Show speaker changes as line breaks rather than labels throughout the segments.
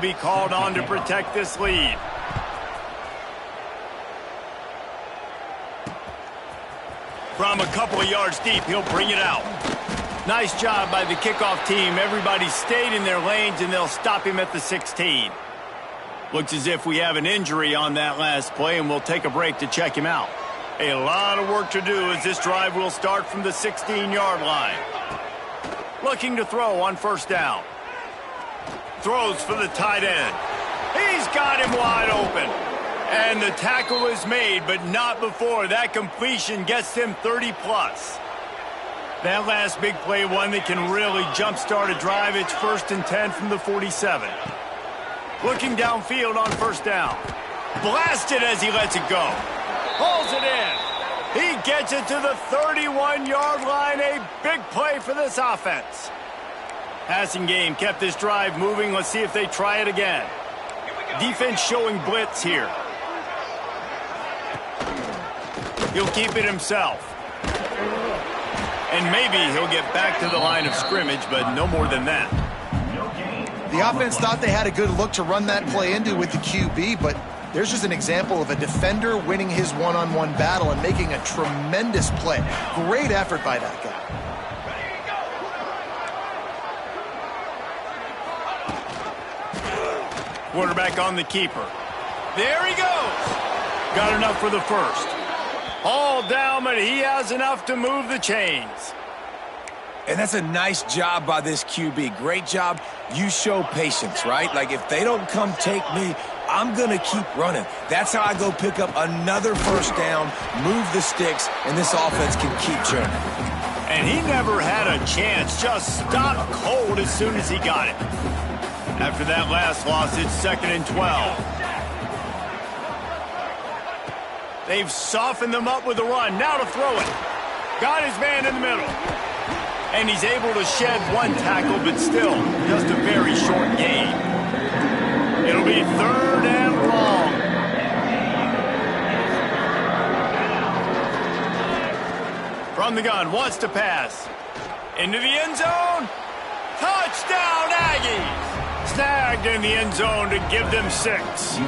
Be called on to protect this lead. From a couple of yards deep, he'll bring it out. Nice job by the kickoff team. Everybody stayed in their lanes, and they'll stop him at the 16. Looks as if we have an injury on that last play, and we'll take a break to check him out. A lot of work to do as this drive will start from the 16-yard line. Looking to throw on first down. Throws for the tight end. He's got him wide open. And the tackle is made, but not before that completion gets him 30-plus. That last big play, one that can really jumpstart a drive. It's 1st and 10 from the 47. Looking downfield on first down. Blasted as he lets it go. Pulls it in. He gets it to the 31-yard line. A big play for this offense. Passing game kept this drive moving. Let's see if they try it again. Defense showing blitz here. He'll keep it himself. And maybe he'll get back to the line of scrimmage, but no more than that.
The offense thought they had a good look to run that play into with the QB, but there's just an example of a defender winning his one-on-one battle and making a tremendous play. Great effort by that guy.
Quarterback on the keeper. There he goes. Got enough for the first. All down, but he has enough to move the chains.
And that's a nice job by this QB. Great job. You show patience, right? Like, if they don't come take me, I'm going to keep running. That's how I go pick up another first down, move the sticks, and this offense can keep churning.
And he never had a chance. Just stopped cold as soon as he got it. After that last loss, it's 2nd and 12. They've softened them up with a run. Now to throw it. Got his man in the middle. And he's able to shed one tackle, but still just a very short gain. It'll be 3rd and long. From the gun, wants to pass. Into the end zone. Touchdown, Aggies. Snagged in the end zone to give them 6.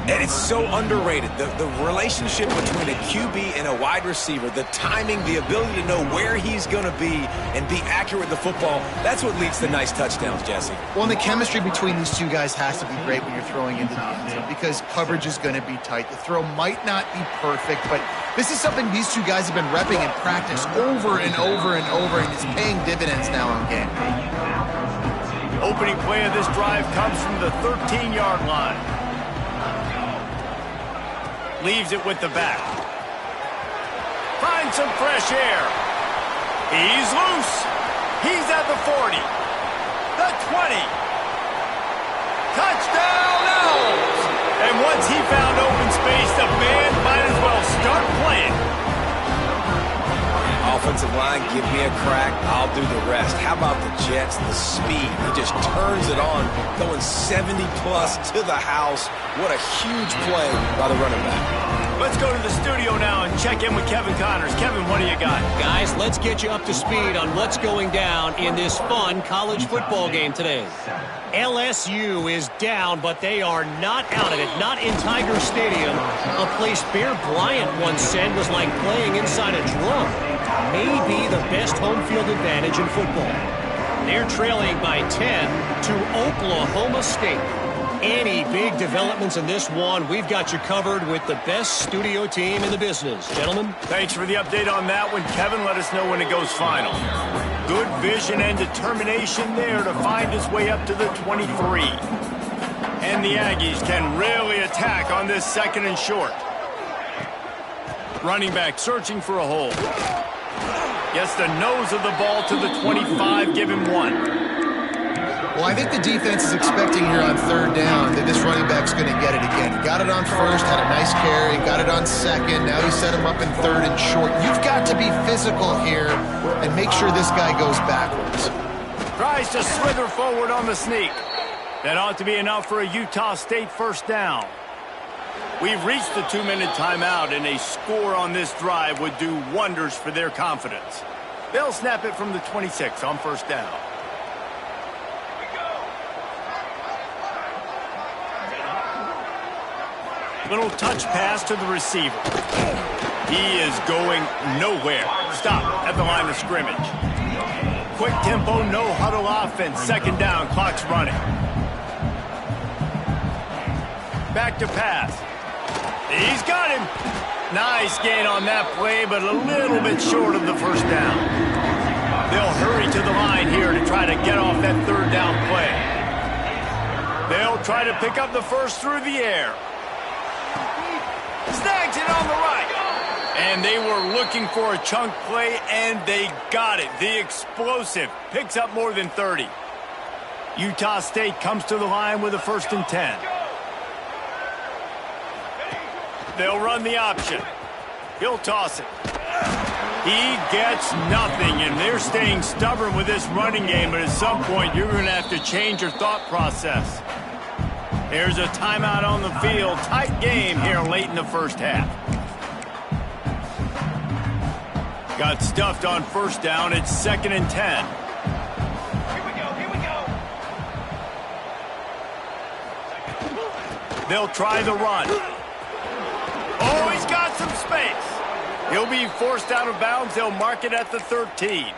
And it's so underrated. The relationship between a QB and a wide receiver, the timing, the ability to know where he's going to be and be accurate with the football, that's what leads to nice touchdowns, Jesse.
Well, and the chemistry between these two guys has to be great when you're throwing into the end zone because coverage is going to be tight. The throw might not be perfect, but this is something these two guys have been repping in practice over and over and over, and it's paying dividends now in game.
Opening play of this drive comes from the 13-yard line. Leaves it with the back. Finds some fresh air. He's loose. He's at the 40. The 20. Touchdown Owls! And once he found open space, the band might as well start playing.
Offensive line, give me a crack, I'll do the rest. How about the Jets, the speed? He just turns it on, going 70-plus to the house. What a huge play by the running back.
Let's go to the studio now and check in with Kevin Connors. Kevin, what do you got?
Guys, let's get you up to speed on what's going down in this fun college football game today. LSU is down, but they are not out of it. Not in Tiger Stadium. A place Bear Bryant once said was like playing inside a drum. Maybe the best home field advantage in football. They're trailing by 10 to Oklahoma State. Any big developments in this one, we've got you covered with the best studio team in the business. Gentlemen.
Thanks for the update on that one. Kevin, let us know when it goes final. Good vision and determination there to find his way up to the 23. And the Aggies can really attack on this 2nd and short. Running back searching for a hole. Gets the nose of the ball to the 25, give him 1.
Well, I think the defense is expecting here on 3rd down that this running back's going to get it again. He got it on 1st, had a nice carry, got it on 2nd. Now he set him up in 3rd and short. You've got to be physical here and make sure this guy goes backwards.
Tries to slither forward on the sneak. That ought to be enough for a Utah State 1st down. We've reached the 2-minute timeout, and a score on this drive would do wonders for their confidence. They'll snap it from the 26 on 1st down. Little touch pass to the receiver. He is going nowhere. Stop at the line of scrimmage. Quick tempo, no huddle offense. Second down, clock's running. Back to pass. He's got him. Nice gain on that play, but a little bit short of the first down. They'll hurry to the line here to try to get off that third down play. They'll try to pick up the first through the air. Snags it on the right. And they were looking for a chunk play, and they got it. The explosive picks up more than 30. Utah State comes to the line with a 1st and 10. They'll run the option. He'll toss it. He gets nothing, and they're staying stubborn with this running game, but at some point you're going to have to change your thought process. There's a timeout on the field. Tight game here late in the first half. Got stuffed on first down. It's 2nd and 10.
Here we go.
They'll try the run. Oh, he's got some space. He'll be forced out of bounds. They'll mark it at the 13.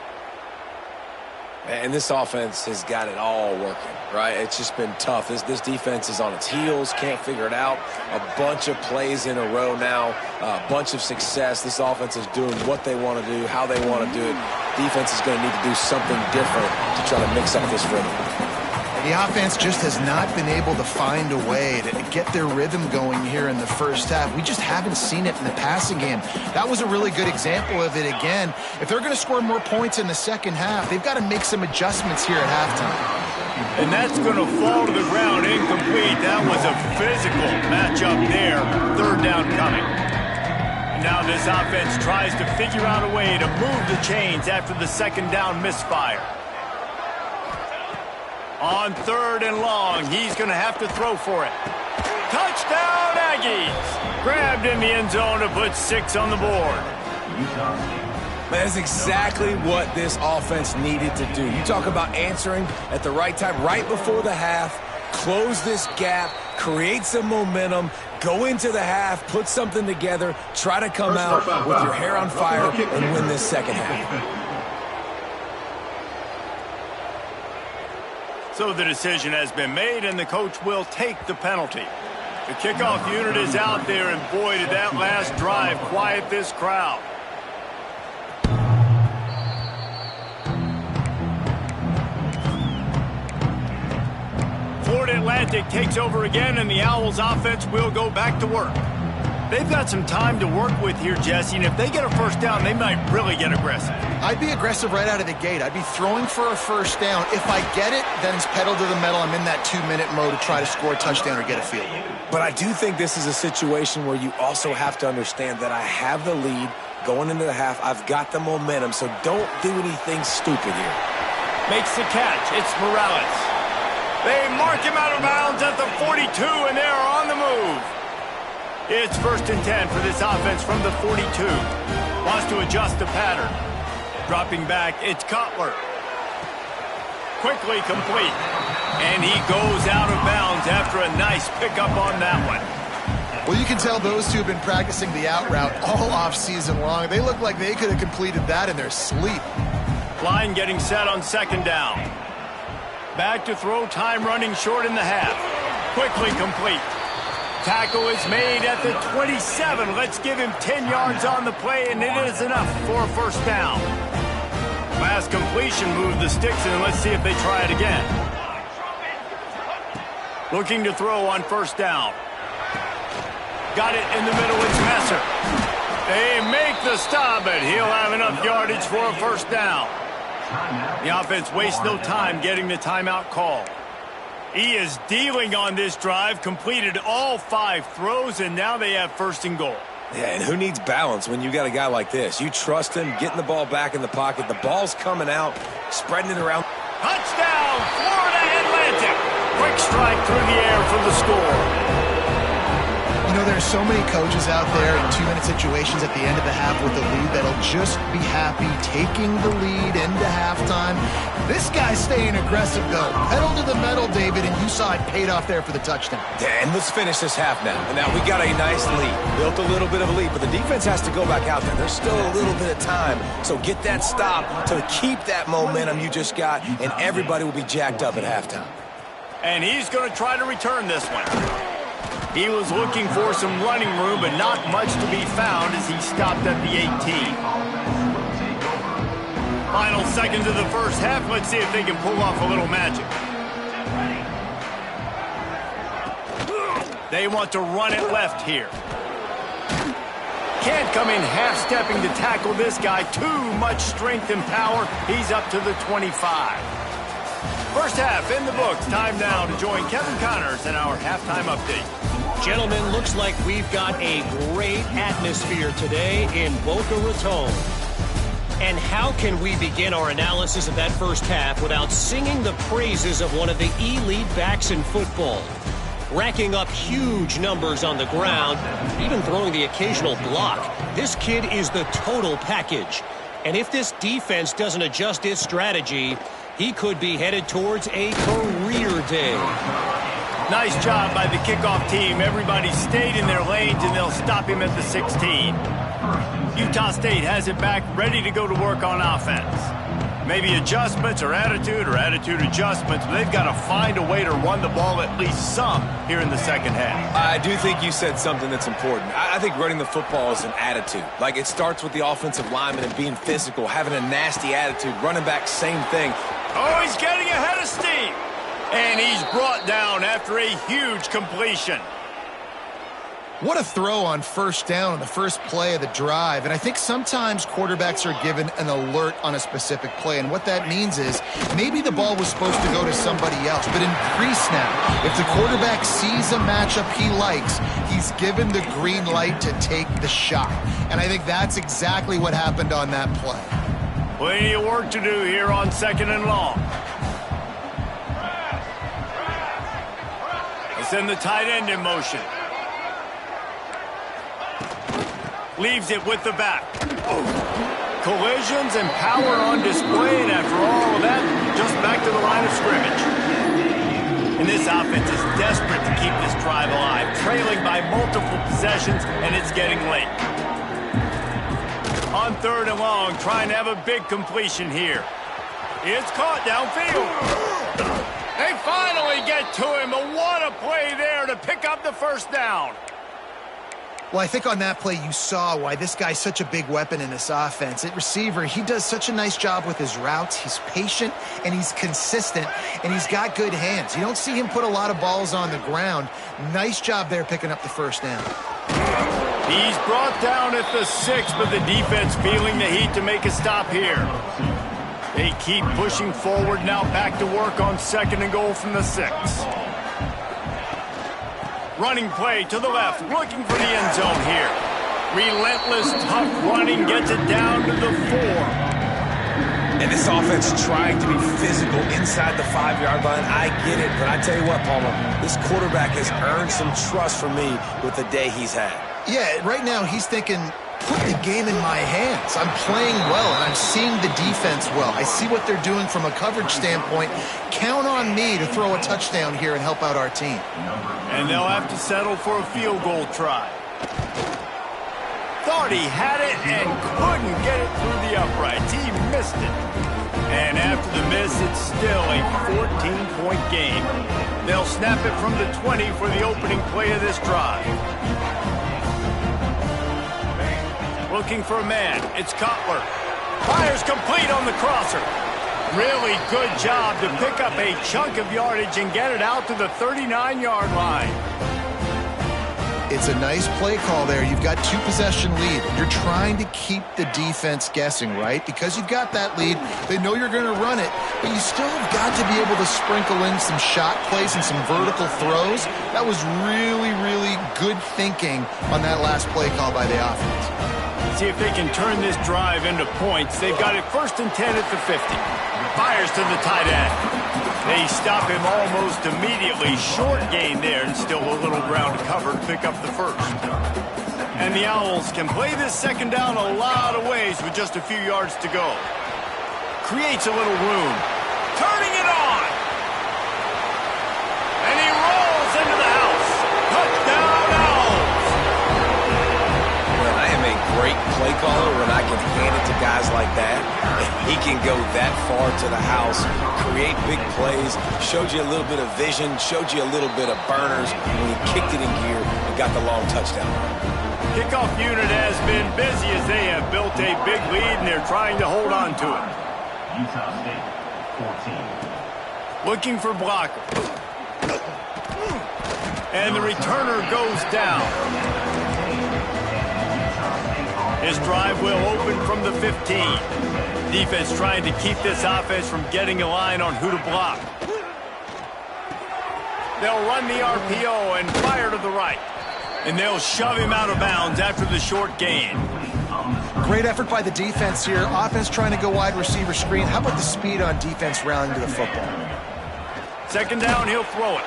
And this offense has got it all working, right? It's just been tough. This defense is on its heels, can't figure it out. A bunch of plays in a row now, a bunch of success. This offense is doing what they want to do, how they want to do it. Defense is going to need to do something different to try to mix up this rhythm.
The offense just has not been able to find a way to get their rhythm going here in the first half. We just haven't seen it in the passing game. That was a really good example of it again. If they're going to score more points in the second half, they've got to make some adjustments here at halftime.
And that's going to fall to the ground incomplete. That was a physical matchup there. 3rd down coming. And now this offense tries to figure out a way to move the chains after the 2nd down misfire. On 3rd and long, he's going to have to throw for it. Touchdown, Aggies! Grabbed in the end zone to put 6 on the board.
That's exactly what this offense needed to do. You talk about answering at the right time, right before the half, close this gap, create some momentum, go into the half, put something together, try to come out with your hair on fire and win this second half.
So the decision has been made, and the coach will take the penalty. The kickoff unit is out there, and boy, did that last drive quiet this crowd. Florida Atlantic takes over again, and the Owls offense will go back to work. They've got some time to work with here, Jesse, and if they get a first down, they might really get aggressive.
I'd be aggressive right out of the gate. I'd be throwing for a first down. If I get it, then it's pedal to the metal. I'm in that 2-minute mode to try to score a touchdown or get a field goal.
But I do think this is a situation where you also have to understand that I have the lead going into the half. I've got the momentum, so don't do anything stupid here.
Makes the catch. It's Morales. They mark him out of bounds at the 42, and they are on the move. It's 1st and 10 for this offense from the 42. Wants to adjust the pattern. Dropping back, it's Cutler. Quickly complete. And he goes out of bounds after a nice pickup on that one.
Well, you can tell those two have been practicing the out route all off-season long. They look like they could have completed that in their sleep.
Line getting set on 2nd down. Back to throw, time running short in the half. Quickly complete. Tackle is made at the 27. Let's give him 10 yards on the play, and it is enough for a first down. Last completion moved the sticks, and let's see if they try it again. Looking to throw on 1st down. Got it in the middle, it's Messer. They make the stop, but he'll have enough yardage for a first down. The offense wastes no time getting the timeout call. He is dealing on this drive, completed all 5 throws, and now they have 1st and goal.
Yeah, and who needs balance when you got a guy like this? You trust him, getting the ball back in the pocket. The ball's coming out, spreading it around.
Touchdown, Florida Atlantic. Quick strike through the air for the score.
You know, there are so many coaches out there in 2-minute situations at the end of the half with the lead that'll just be happy taking the lead into halftime. This guy's staying aggressive, though. Pedal to the metal, David, and you saw it paid off there for the touchdown.
Yeah, and let's finish this half now. And now we got a nice lead. Built a little bit of a lead, but the defense has to go back out there. There's still a little bit of time. So get that stop to keep that momentum you just got, and everybody will be jacked up at halftime.
And he's going to try to return this one. He was looking for some running room, but not much to be found as he stopped at the 18. Final seconds of the first half. Let's see if they can pull off a little magic. They want to run it left here. Can't come in half-stepping to tackle this guy. Too much strength and power. He's up to the 25. First half in the books. Time now to join Kevin Connors in our halftime update.
Gentlemen, looks like we've got a great atmosphere today in Boca Raton. And how can we begin our analysis of that first half without singing the praises of one of the elite backs in football? Racking up huge numbers on the ground, even throwing the occasional block. This kid is the total package. And if this defense doesn't adjust its strategy, he could be headed towards a career day.
Nice job by the kickoff team. Everybody stayed in their lanes, and they'll stop him at the 16. Utah State has it back, ready to go to work on offense. Maybe adjustments or attitude adjustments, but they've got to find a way to run the ball at least some here in the second half.
I do think you said something that's important. I think running the football is an attitude. Like, it starts with the offensive lineman and being physical, having a nasty attitude. Running back, same thing.
Oh, he's getting ahead of steam. And he's brought down after a huge completion.
What a throw on first down on the first play of the drive. And I think sometimes quarterbacks are given an alert on a specific play. And what that means is maybe the ball was supposed to go to somebody else. But in pre-snap, if the quarterback sees a matchup he likes, he's given the green light to take the shot. And I think that's exactly what happened on that play.
Plenty of work to do here on 2nd and long. They send the tight end in motion. Leaves it with the back. Collisions and power on display, and after all of that, just back to the line of scrimmage. And this offense is desperate to keep this drive alive, trailing by multiple possessions, and it's getting late. On 3rd and long, trying to have a big completion here. It's caught downfield. They finally get to him, but what a play there to pick up the first down.
Well, I think on that play you saw why this guy's such a big weapon in this offense. At receiver, he does such a nice job with his routes. He's patient, and he's consistent, and he's got good hands. You don't see him put a lot of balls on the ground. Nice job there picking up the first down.
He's brought down at the 6, but the defense feeling the heat to make a stop here. They keep pushing forward, now back to work on 2nd and goal from the 6. Running play to the left, looking for the end zone here. Relentless, tough running, gets it down to the 4.
And this offense trying to be physical inside the 5-yard line. I get it, but I tell you what, Palmer, this quarterback has earned some trust from me with the day he's had.
Yeah, right now he's thinking, put the game in my hands. I'm playing well, and I'm seeing the defense well. I see what they're doing from a coverage standpoint. Count on me to throw a touchdown here and help out our team.
And they'll have to settle for a field goal try. Thought he had it and couldn't get it through the uprights. He missed it. And after the miss, it's still a 14-point game. They'll snap it from the 20 for the opening play of this drive. Looking for a man. It's Cutler. Fires complete on the crosser. Really good job to pick up a chunk of yardage and get it out to the 39-yard line.
It's a nice play call there. You've got 2-possession lead. You're trying to keep the defense guessing, right? Because you've got that lead, they know you're going to run it, but you still have got to be able to sprinkle in some shot plays and some vertical throws. That was really, really good thinking on that last play call by the offense.
See if they can turn this drive into points. They've got it 1st and 10 at the 50. Fires to the tight end. They stop him almost immediately. Short gain there, and still a little ground to cover to pick up the first. And the Owls can play this second down a lot of ways with just a few yards to go. Creates a little room. Turning it on. And he rolls into the house. Touchdown, Owls.
Well, I am a great play caller when I can hand it to guys like that. And he can go that far to the house, create big plays, showed you a little bit of vision, showed you a little bit of burners when he kicked it in gear and got the long touchdown.
Kickoff unit has been busy as they have built a big lead, and they're trying to hold on to it.
Utah State, 14.
Looking for blocker. And the returner goes down. His drive will open from the 15. Defense trying to keep this offense from getting a line on who to block. They'll run the RPO and fire to the right. And they'll shove him out of bounds after the short gain.
Great effort by the defense here. Offense trying to go wide receiver screen. How about the speed on defense rallying to the football?
Second down, he'll throw it.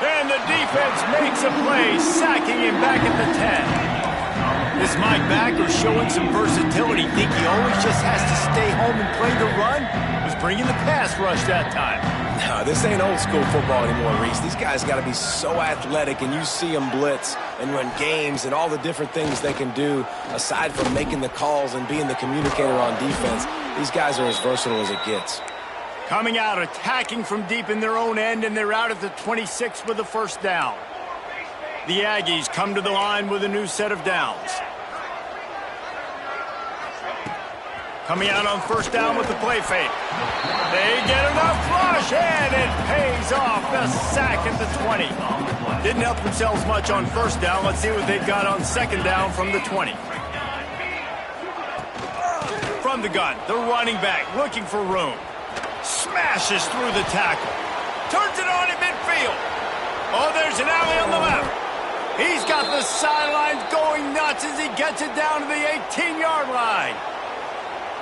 And the defense makes a play, sacking him back at the 10. This Mike Backer showing some versatility. Think he always just has to stay home and play the run? Was bringing the pass rush that time.
No, this ain't old school football anymore, Reese. These guys got to be so athletic, and you see them blitz and run games and all the different things they can do aside from making the calls and being the communicator on defense. These guys are as versatile as it gets.
Coming out, attacking from deep in their own end, and they're out at the 26 with a first down. The Aggies come to the line with a new set of downs. Coming out on first down with the play fake. They get enough rush, and it pays off. The sack at the 20. Didn't help themselves much on first down. Let's see what they've got on second down from the 20. From the gun, the running back looking for room. Smashes through the tackle. Turns it on in midfield. Oh, there's an alley on the left. He's got the sidelines going nuts as he gets it down to the 18-yard line.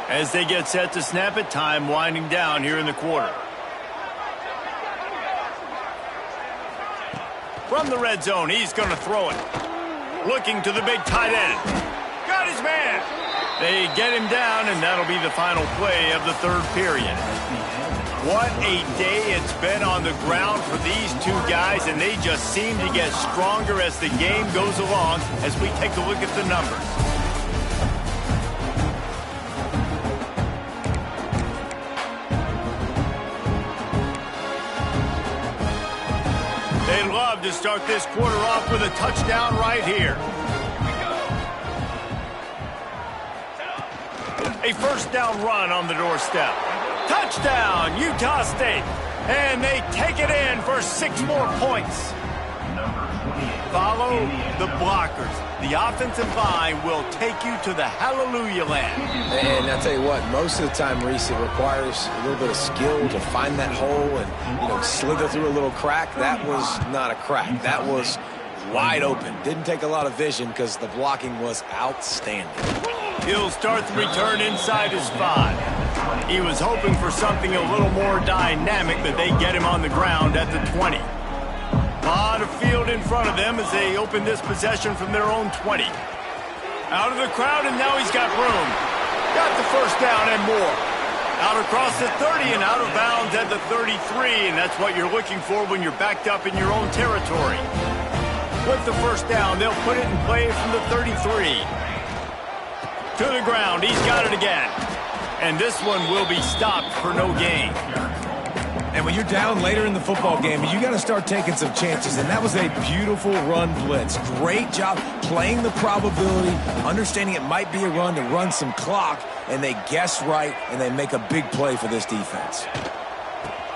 As they get set to snap it, time winding down here in the quarter. From the red zone, he's going to throw it. Looking to the big tight end. Got his man. They get him down, and that'll be the final play of the third period. What a day it's been on the ground for these two guys, and they just seem to get stronger as the game goes along as we take a look at the numbers. They'd love to start this quarter off with a touchdown right here. A first down run on the doorstep. Touchdown, Utah State. And they take it in for 6 more points. Follow the blockers. The offensive line will take you to the hallelujah land.
And I'll tell you what, most of the time, Reese, it requires a little bit of skill to find that hole and, slither through a little crack. That was not a crack. That was wide open. Didn't take a lot of vision because the blocking was outstanding.
He'll start the return inside his 5. He was hoping for something a little more dynamic, but they get him on the ground at the 20. A lot of field in front of them as they open this possession from their own 20. Out of the crowd, and now he's got room. Got the first down and more. Out across the 30 and out of bounds at the 33, and that's what you're looking for when you're backed up in your own territory. With the first down, they'll put it in play from the 33. To the ground, he's got it again. And this one will be stopped for no gain.
And when you're down later in the football game, you got to start taking some chances. And that was a beautiful run blitz. Great job playing the probability, understanding it might be a run to run some clock, and they guess right, and they make a big play for this defense.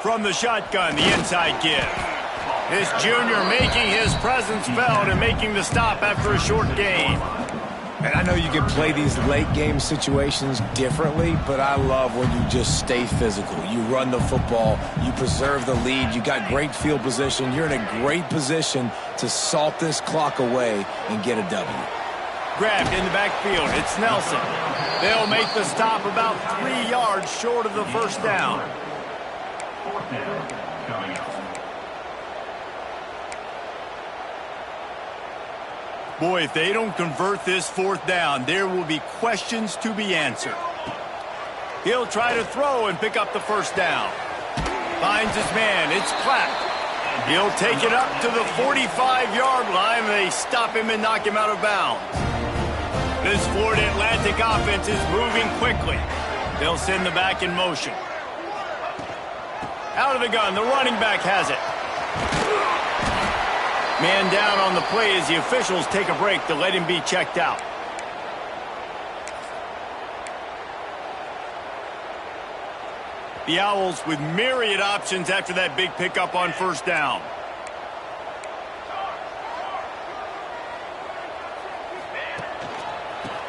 From the shotgun, the inside give. This junior making his presence felt and making the stop after a short gain.
And I know you can play these late game situations differently, but I love when you just stay physical. You run the football, you preserve the lead, you got great field position, you're in a great position to salt this clock away and get a W.
Grabbed in the backfield, it's Nelson. They'll make the stop about 3 yards short of the first down.
4th down coming up.
Boy, if they don't convert this 4th down, there will be questions to be answered. He'll try to throw and pick up the 1st down. Finds his man. It's Platt. He'll take it up to the 45-yard line, and they stop him and knock him out of bounds. This Florida Atlantic offense is moving quickly. They'll send the back in motion. Out of the gun, the running back has it. Man down on the play as the officials take a break to let him be checked out. The Owls with myriad options after that big pickup on 1st down.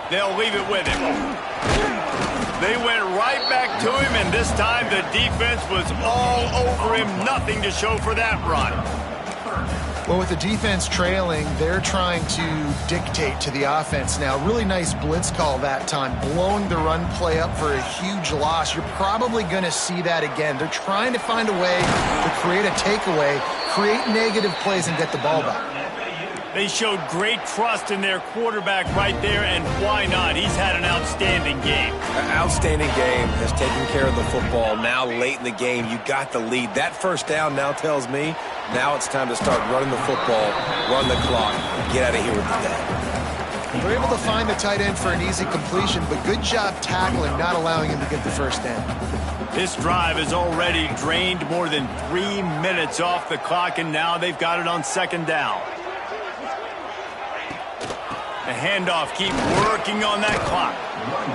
They'll leave it with him. They went right back to him, and this time the defense was all over him. Nothing to show for that run.
Well, with the defense trailing, they're trying to dictate to the offense now. Really nice blitz call that time, blowing the run play up for a huge loss. You're probably going to see that again. They're trying to find a way to create a takeaway, create negative plays, and get the ball back.
They showed great trust in their quarterback right there, and why not? He's had an outstanding game.
An outstanding game, has taken care of the football. Now late in the game, you got the lead. That 1st down now tells me now it's time to start running the football, run the clock, get out of here with the day.
They're able to find the tight end for an easy completion, but good job tackling, not allowing him to get the 1st down.
This drive has already drained more than 3 minutes off the clock, and now they've got it on 2nd down. The handoff, keep working on that clock.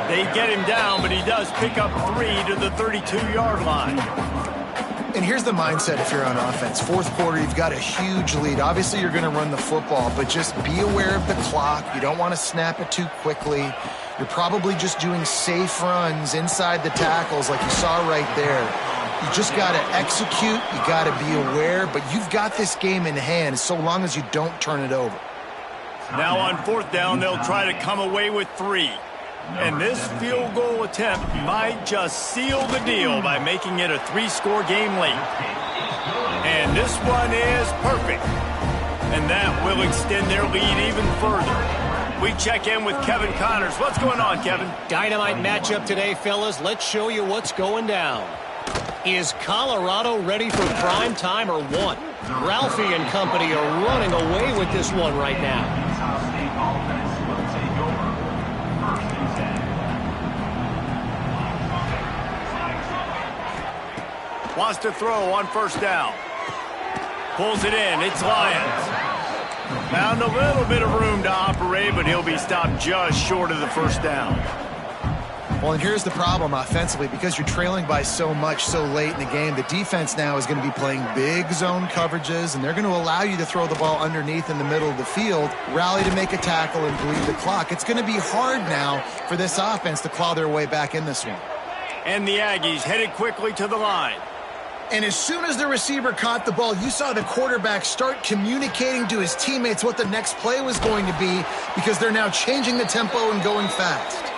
They get him down, but he does pick up 3 to the 32-yard line.
And here's the mindset if you're on offense. 4th quarter, you've got a huge lead. Obviously, you're going to run the football, but just be aware of the clock. You don't want to snap it too quickly. You're probably just doing safe runs inside the tackles like you saw right there. You just got to execute. You got to be aware, but you've got this game in hand so long as you don't turn it over.
Now on 4th down, they'll try to come away with 3. And this field goal attempt might just seal the deal by making it a 3-score game late. And this one is perfect. And that will extend their lead even further. We check in with Kevin Connors. What's going on, Kevin?
Dynamite matchup today, fellas. Let's show you what's going down. Is Colorado ready for prime time or what? Ralphie and company are running away with this one right now.
Wants to throw on 1st down. Pulls it in. It's Lyons. Found a little bit of room to operate, but he'll be stopped just short of the 1st down.
Well, and here's the problem offensively. Because you're trailing by so much so late in the game, the defense now is going to be playing big zone coverages, and they're going to allow you to throw the ball underneath in the middle of the field, rally to make a tackle, and bleed the clock. It's going to be hard now for this offense to claw their way back in this one.
And the Aggies headed quickly to the line.
And as soon as the receiver caught the ball, you saw the quarterback start communicating to his teammates what the next play was going to be, because they're now changing the tempo and going fast.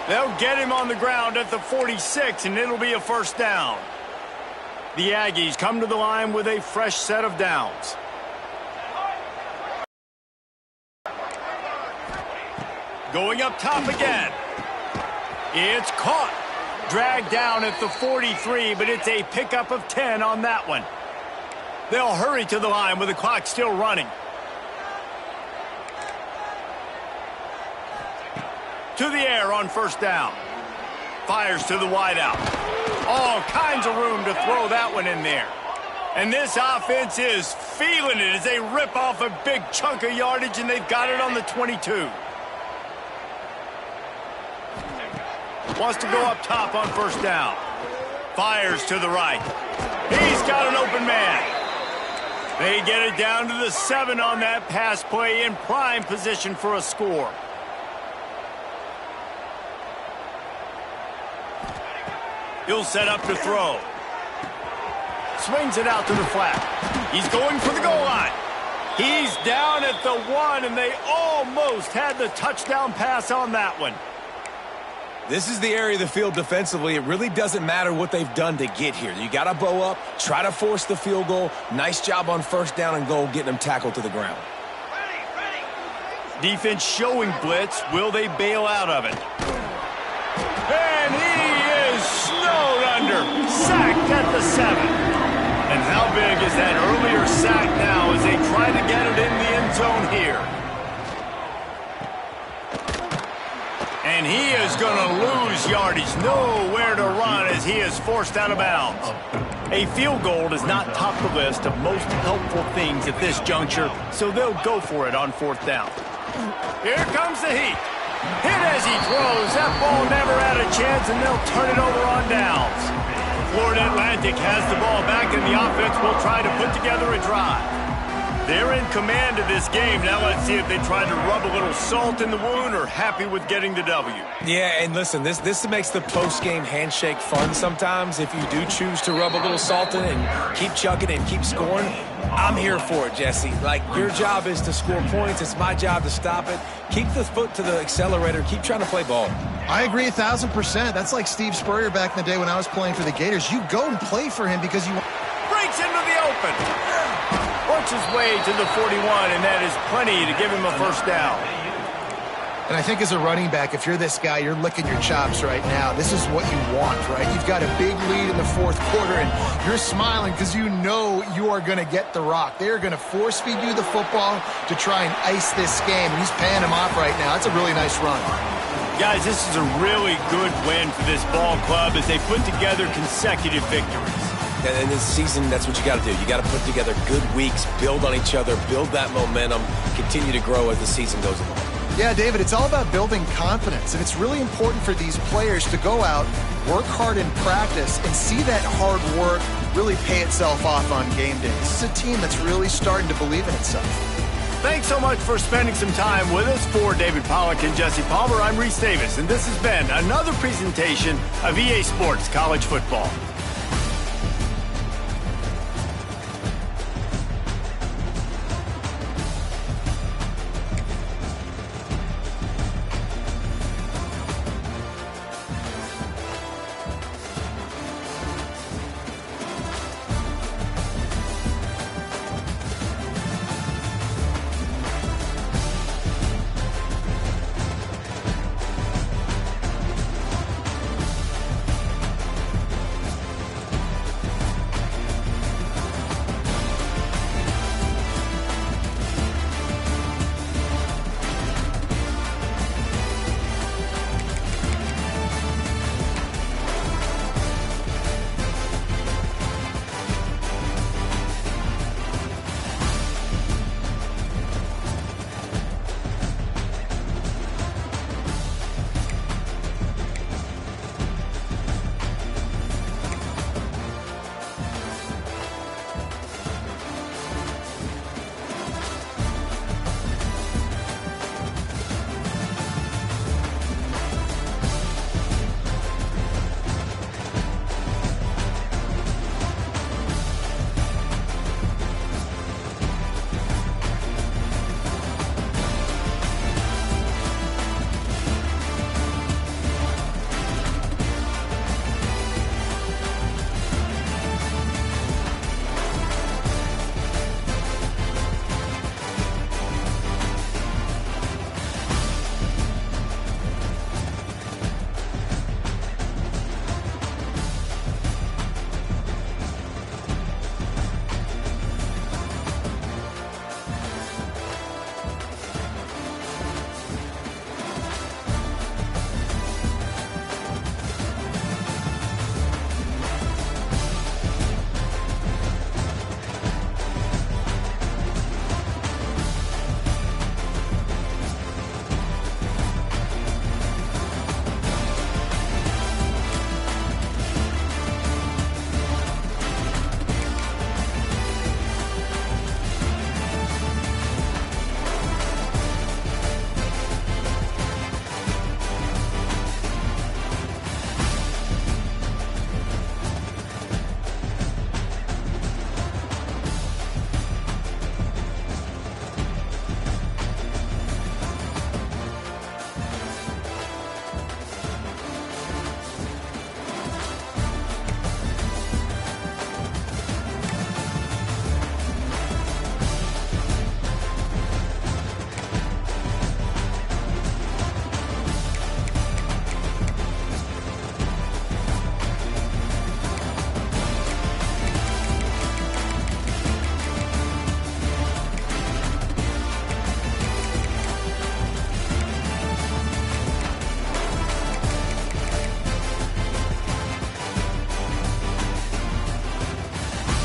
They'll get him on the ground at the 46, and it'll be a 1st down. The Aggies come to the line with a fresh set of downs. Going up top again. It's caught. Dragged down at the 43, but it's a pickup of 10 on that one. They'll hurry to the line with the clock still running. To the air on 1st down. Fires to the wideout. All kinds of room to throw that one in there. And this offense is feeling it as they rip off a big chunk of yardage, and they've got it on the 22. Wants to go up top on 1st down. Fires to the right. He's got an open man. They get it down to the 7 on that pass play, in prime position for a score. He'll set up to throw. Swings it out to the flat. He's going for the goal line. He's down at the 1, and they almost had the touchdown pass on that one.
This is the area of the field defensively. It really doesn't matter what they've done to get here. You got to bow up, try to force the field goal. Nice job on first down and goal, getting them tackled to the ground.
Defense showing blitz. Will they bail out of it? And he is snowed under. Sacked at the 7. And how big is that earlier sack now as they try to get it in the end zone here? And he is going to lose yardage. Nowhere to run as he is forced out of bounds. A field goal does not top the list of most helpful things at this juncture, so they'll go for it on 4th down. Here comes the heat. Hit as he throws. That ball never had a chance, and they'll turn it over on downs. Florida Atlantic has the ball back, and the offense will try to put together a drive. They're in command of this game. Now let's see if they try to rub a little salt in the wound or happy with getting the W.
Yeah, and listen, this makes the post-game handshake fun sometimes. If you do choose to rub a little salt in and keep chucking and keep scoring, I'm here for it, Jesse. Like, your job is to score points. It's my job to stop it. Keep the foot to the accelerator. Keep trying to play ball.
I agree 1,000%. That's like Steve Spurrier back in the day when I was playing for the Gators. You go and play for him because you want...
Breaks into the open. Works his way to the 41, and that is plenty to give him a first down.
And I think as a running back, if you're this guy, you're licking your chops right now. This is what you want, right? You've got a big lead in the 4th quarter, and you're smiling because you know you are going to get the rock. They are going to force feed you the football to try and ice this game, and he's paying him off right now. That's a really nice run.
Guys, this is a really good win for this ball club as they put together consecutive victories.
And this season, that's what you got to do. You got to put together good weeks, build on each other, build that momentum, continue to grow as the season goes along.
Yeah, David, it's all about building confidence, and it's really important for these players to go out, work hard in practice, and see that hard work really pay itself off on game day. This is a team that's really starting to believe in itself.
Thanks so much for spending some time with us. For David Pollack and Jesse Palmer, I'm Reese Davis, and this has been another presentation of EA Sports College Football.